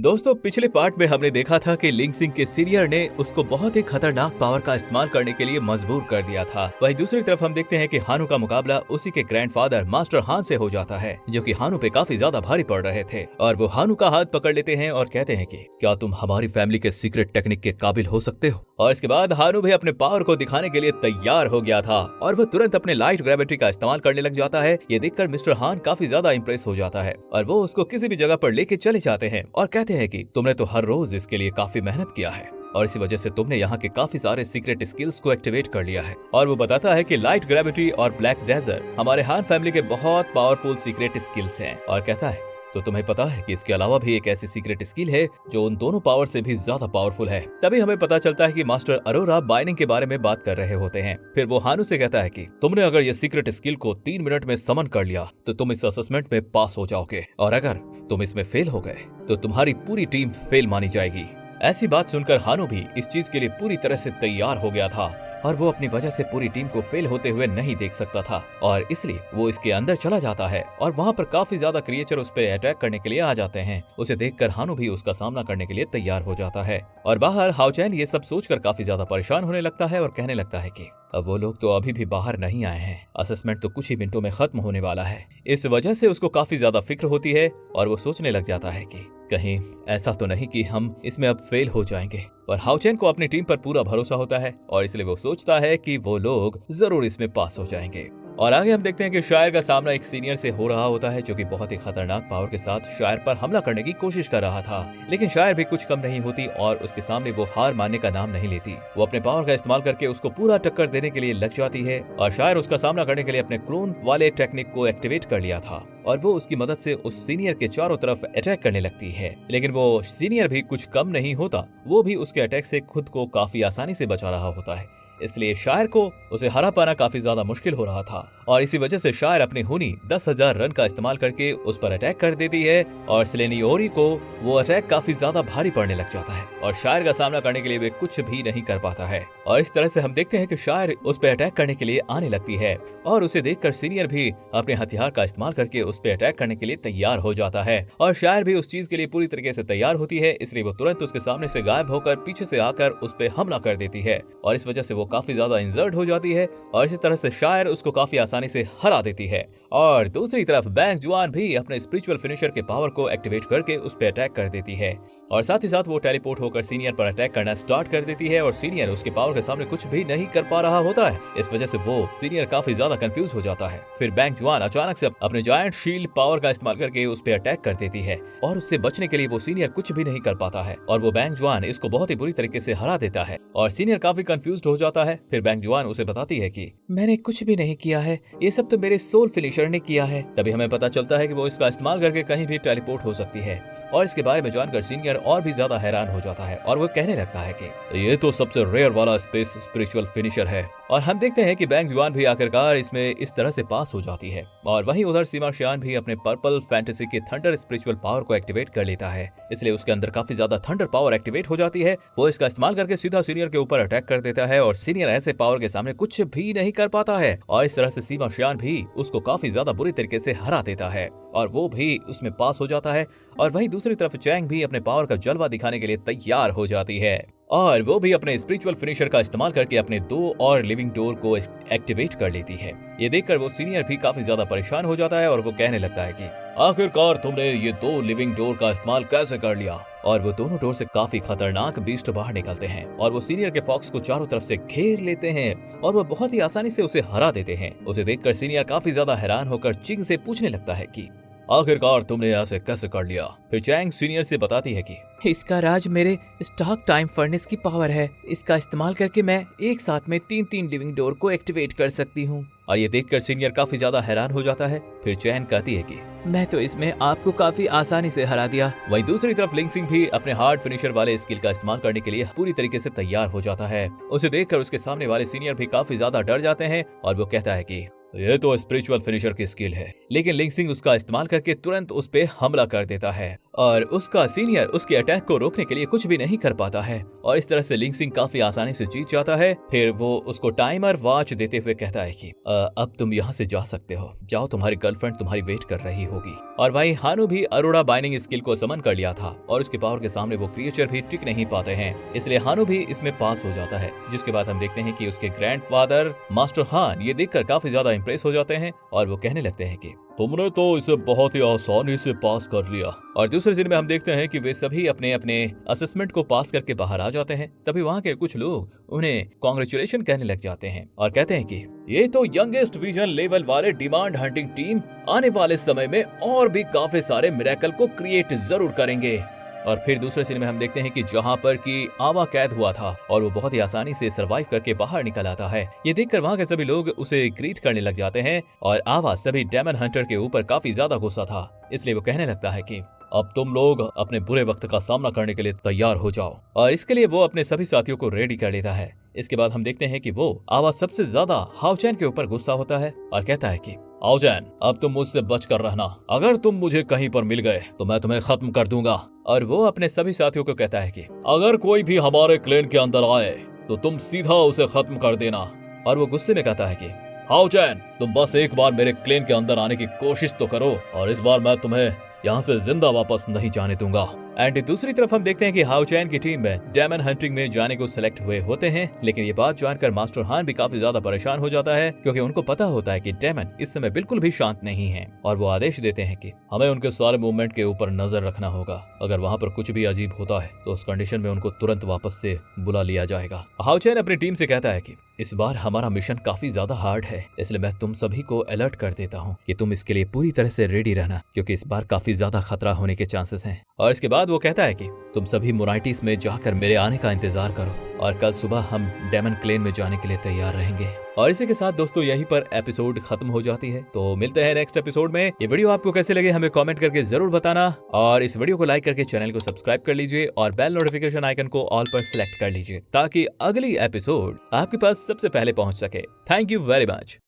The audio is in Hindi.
दोस्तों, पिछले पार्ट में हमने देखा था कि लिंग सिंह के सीनियर ने उसको बहुत ही खतरनाक पावर का इस्तेमाल करने के लिए मजबूर कर दिया था। वहीं दूसरी तरफ हम देखते हैं कि हानू का मुकाबला उसी के ग्रैंडफादर मास्टर हान से हो जाता है, जो कि हानू पे काफी ज्यादा भारी पड़ रहे थे। और वो हानू का हाथ पकड़ लेते हैं और कहते हैं कि क्या तुम हमारी फैमिली के सीक्रेट टेक्निक के काबिल हो सकते हो। और इसके बाद हानू भी अपने पावर को दिखाने के लिए तैयार हो गया था और वो तुरंत अपने लाइट ग्रेविटी का इस्तेमाल करने लग जाता है। ये देखकर मिस्टर हान काफी ज्यादा इंप्रेस हो जाता है और वो उसको किसी भी जगह पर लेके चले जाते हैं और कहते हैं कि तुमने तो हर रोज इसके लिए काफी मेहनत किया है और इसी वजह से तुमने यहाँ के काफी सारे सीक्रेट स्किल्स को एक्टिवेट कर लिया है। और वो बताता है कि लाइट ग्रेविटी और ब्लैक डेजर्ट हमारे हान फैमिली के बहुत पावरफुल सीक्रेट स्किल्स हैं। और कहता है तो तुम्हें पता है कि इसके अलावा भी एक ऐसी सीक्रेट स्किल है जो उन दोनों पावर से भी ज्यादा पावरफुल है। तभी हमें पता चलता है कि मास्टर अरोरा बाइनिंग के बारे में बात कर रहे होते हैं। फिर वो हानू से कहता है कि तुमने अगर ये सीक्रेट स्किल को 3 मिनट में समन कर लिया तो तुम इस असेसमेंट में पास हो जाओगे, और अगर तुम इसमें फेल हो गए तो तुम्हारी पूरी टीम फेल मानी जाएगी। ऐसी बात सुनकर हानू भी इस चीज के लिए पूरी तरह से तैयार हो गया था और वो अपनी वजह से पूरी टीम को फेल होते हुए नहीं देख सकता था, और इसलिए वो इसके अंदर चला जाता है और वहाँ पर काफी ज्यादा क्रिएचर उस पे अटैक करने के लिए आ जाते हैं। उसे देखकर हानू भी उसका सामना करने के लिए तैयार हो जाता है। और बाहर हाओचैन ये सब सोचकर काफी ज्यादा परेशान होने लगता है और कहने लगता है कि अब वो लोग तो अभी भी बाहर नहीं आए हैं, असेसमेंट तो कुछ ही मिनटों में खत्म होने वाला है। इस वजह से उसको काफी ज्यादा फिक्र होती है और वो सोचने लग जाता है कि कहीं ऐसा तो नहीं कि हम इसमें अब फेल हो जाएंगे। पर हाओचैन को अपनी टीम पर पूरा भरोसा होता है और इसलिए वो सोचता है कि वो लोग जरूर इसमें पास हो जाएंगे। और आगे हम देखते हैं कि शायर का सामना एक सीनियर से हो रहा होता है, जो कि बहुत ही खतरनाक पावर के साथ शायर पर हमला करने की कोशिश कर रहा था। लेकिन शायर भी कुछ कम नहीं होती और उसके सामने वो हार मानने का नाम नहीं लेती। वो अपने पावर का इस्तेमाल करके उसको पूरा टक्कर देने के लिए लग जाती है और शायर उसका सामना करने के लिए अपने क्लोन वाले टेक्निक को एक्टिवेट कर लिया था और वो उसकी मदद से उस सीनियर के चारों तरफ अटैक करने लगती है। लेकिन वो सीनियर भी कुछ कम नहीं होता, वो भी उसके अटैक से खुद को काफी आसानी से बचा रहा होता है। इसलिए शायर को उसे हरा पाना काफी ज्यादा मुश्किल हो रहा था और इसी वजह से शायर अपनी हुनी 10,000 रन का इस्तेमाल करके उस पर अटैक कर देती है और सिलेनियोरी को वो अटैक काफी ज्यादा भारी पड़ने लग जाता है और शायर का सामना करने के लिए वे कुछ भी नहीं कर पाता है। और इस तरह से हम देखते हैं कि शायर उस पर अटैक करने के लिए आने लगती है और उसे देखकर सीनियर भी अपने हथियार का इस्तेमाल करके उस पर अटैक करने के लिए तैयार हो जाता है और शायर भी उस चीज के लिए पूरी तरीके से तैयार होती है। इसलिए वो तुरंत उसके सामने से गायब होकर पीछे से आकर उस पर हमला कर देती है और इस वजह से वो काफी ज्यादा इंजर्ड हो जाती है और इसी तरह से शायर उसको काफी आसानी से हरा देती है। और दूसरी तरफ बैंग जुआन भी अपने स्पिरिचुअल फिनिशर के पावर को एक्टिवेट करके उस पर अटैक कर देती है और साथ ही साथ वो टेलीपोर्ट होकर सीनियर पर अटैक करना स्टार्ट कर देती है और सीनियर उसके पावर के सामने कुछ भी नहीं कर पा रहा होता है। इस वजह से वो सीनियर काफी ज्यादा कंफ्यूज हो जाता है। फिर बैंग जुआन अचानक से अपने जायंट शील्ड पावर का इस्तेमाल करके उस पर अटैक कर देती है और उससे बचने के लिए वो सीनियर कुछ भी नहीं कर पाता है और वो बैंग जुआन इसको बहुत ही बुरी तरीके से हरा देता है और सीनियर काफी कंफ्यूज हो जाता है। फिर बैंग जुआन उसे बताती है कि मैंने कुछ भी नहीं किया है, ये सब तो मेरे सोल फिनिशर ने किया है। तभी हमें पता चलता है कि वो इसका इस्तेमाल करके कहीं भी टेलीपोर्ट हो सकती है और इसके बारे में जानकर सीनियर और भी ज्यादा हैरान हो जाता है और वो कहने लगता है कि ये तो सबसे रेयर वाला स्पेस स्पिरिचुअल फिनिशर है। और हम देखते हैं कि बैंग जुआन भी आखिरकार इसमें इस तरह से पास हो जाती है और वहीं उधर सीमा शियान भी अपने पर्पल फैंटेसी के थंडर स्पिरिचुअल पावर को एक्टिवेट कर लेता है, इसलिए उसके अंदर काफी ज्यादा थंडर पावर एक्टिवेट हो जाती है। वो इसका इस्तेमाल करके सीधा सीनियर के ऊपर अटैक कर देता है और सीनियर ऐसे पावर के सामने कुछ भी नहीं कर पाता है और इस तरह से सीमा शियान भी उसको काफी ज्यादा बुरी तरीके से हरा देता है और वो भी उसमें पास हो जाता है। और वहीं दूसरी तरफ चैंग भी अपने पावर का जलवा दिखाने के लिए तैयार हो जाती है और वो भी अपने स्पिरिचुअल फिनिशर का इस्तेमाल करके अपने 2 और लिविंग डोर को एक्टिवेट कर लेती है। ये देखकर वो सीनियर भी काफी ज्यादा परेशान हो जाता है और वो कहने लगता है कि आखिरकार तुमने ये 2 लिविंग डोर का इस्तेमाल कैसे कर लिया। और वो दोनों डोर से काफी खतरनाक बीस्ट बाहर निकलते हैं और वो सीनियर के फॉक्स को चारों तरफ से घेर लेते हैं और वो बहुत ही आसानी से उसे हरा देते हैं। उसे देखकर सीनियर काफी ज्यादा हैरान होकर चिंग से पूछने लगता है कि आखिरकार तुमने ऐसे कैसे कर लिया। फिर चैंग सीनियर से बताती है कि इसका राज मेरे स्टॉक टाइम फर्नेस की पावर है, इसका इस्तेमाल करके मैं एक साथ में 3 लिविंग डोर को एक्टिवेट कर सकती हूँ। और ये देखकर सीनियर काफी ज्यादा हैरान हो जाता है। फिर चैन कहती है कि मैं तो इसमें आपको काफी आसानी से हरा दिया। वहीं दूसरी तरफ लिंग सिंह भी अपने हार्ड फिनिशर वाले स्किल का इस्तेमाल करने के लिए पूरी तरीके से तैयार हो जाता है। उसे देखकर उसके सामने वाले सीनियर भी काफी ज्यादा डर जाते हैं और वो कहता है कि ये तो स्पिरिचुअल फिनिशर की स्किल है। लेकिन लिंग सिंह उसका इस्तेमाल करके तुरंत उस पे हमला कर देता है और उसका सीनियर उसके अटैक को रोकने के लिए कुछ भी नहीं कर पाता है और इस तरह से लिंग सिंह काफी आसानी से जीत जाता है। फिर वो उसको टाइमर वॉच देते हुए कहता है कि अब तुम यहाँ से जा सकते हो, जाओ, तुम्हारी गर्लफ्रेंड तुम्हारी वेट कर रही होगी। और वहीं हानु भी अरोड़ा बाइंडिंग स्किल को समन कर लिया था और उसके पावर के सामने वो क्रिएचर भी टिक नहीं पाते हैं, इसलिए हानु भी इसमें पास हो जाता है। जिसके बाद हम देखते हैं कि उसके ग्रैंडफादर मास्टर हान ये देखकर काफी ज्यादा इंप्रेस हो जाते हैं और वो कहने लगते हैं कि तुमने तो इसे बहुत ही आसानी से पास कर लिया। और दूसरे सीन में हम देखते हैं कि वे सभी अपने अपने असेसमेंट को पास करके बाहर आ जाते हैं। तभी वहाँ के कुछ लोग उन्हें कांग्रेचुलेशन कहने लग जाते हैं और कहते हैं कि ये तो यंगेस्ट विजन लेवल वाले डिमांड हंटिंग टीम आने वाले समय में और भी काफी सारे मिरेकल को क्रिएट जरूर करेंगे। और फिर दूसरे सीन में हम देखते हैं कि जहां पर कि आवा कैद हुआ था और वो बहुत ही आसानी से सरवाइव करके बाहर निकल आता है। ये देखकर वहां के सभी लोग उसे ग्रीट करने लग जाते हैं और आवा सभी डेमन हंटर के ऊपर काफी ज्यादा गुस्सा था, इसलिए वो कहने लगता है कि अब तुम लोग अपने बुरे वक्त का सामना करने के लिए तैयार हो जाओ। और इसके लिए वो अपने सभी साथियों को रेडी कर लेता है। इसके बाद हम देखते हैं कि वो आवा सबसे ज्यादा हाउचैन के ऊपर गुस्सा होता है और कहता है कि हाउचैन, अब तुम मुझसे बच कर रहना, अगर तुम मुझे कहीं पर मिल गए तो मैं तुम्हें खत्म कर दूंगा। और वो अपने सभी साथियों को कहता है कि अगर कोई भी हमारे क्लेन के अंदर आए तो तुम सीधा उसे खत्म कर देना। और वो गुस्से में कहता है कि हाउचैन, तुम बस एक बार मेरे क्लेन के अंदर आने की कोशिश तो करो और इस बार मैं तुम्हें यहाँ से जिंदा वापस नहीं जाने दूंगा। एंड दूसरी तरफ हम देखते हैं कि हाउचैन की टीम में डेमन हंटिंग में जाने को सिलेक्ट हुए होते हैं। लेकिन ये बात जानकर मास्टर हान भी काफी ज्यादा परेशान हो जाता है क्योंकि उनको पता होता है कि डेमन इस समय बिल्कुल भी शांत नहीं है और वो आदेश देते हैं कि हमें उनके सारे मूवमेंट के ऊपर नजर रखना होगा। अगर वहाँ पर कुछ भी अजीब होता है तो उस कंडीशन में उनको तुरंत वापस से बुला लिया जाएगा। हाउचैन अपनी टीम से कहता है कि इस बार हमारा मिशन काफी ज्यादा हार्ड है, इसलिए मैं तुम सभी को अलर्ट कर देता हूँ कि तुम इसके लिए पूरी तरह से रेडी रहना क्योंकि इस बार काफी ज्यादा खतरा होने के चांसेस हैं। और इसके बाद वो कहता है कि तुम सभी मोराइटिस में जाकर मेरे आने का इंतजार करो और कल सुबह हम डेमन क्लेन में जाने के लिए तैयार रहेंगे। और इसी के साथ दोस्तों यहीं पर एपिसोड खत्म हो जाती है। तो मिलते हैं नेक्स्ट एपिसोड में। ये वीडियो आपको कैसे लगे हमें कमेंट करके जरूर बताना और इस वीडियो को लाइक करके चैनल को सब्सक्राइब कर लीजिए और बेल नोटिफिकेशन आइकन को ऑल पर सिलेक्ट कर लीजिए ताकि अगली एपिसोड आपके पास सबसे पहले पहुंच सके। Thank you very much.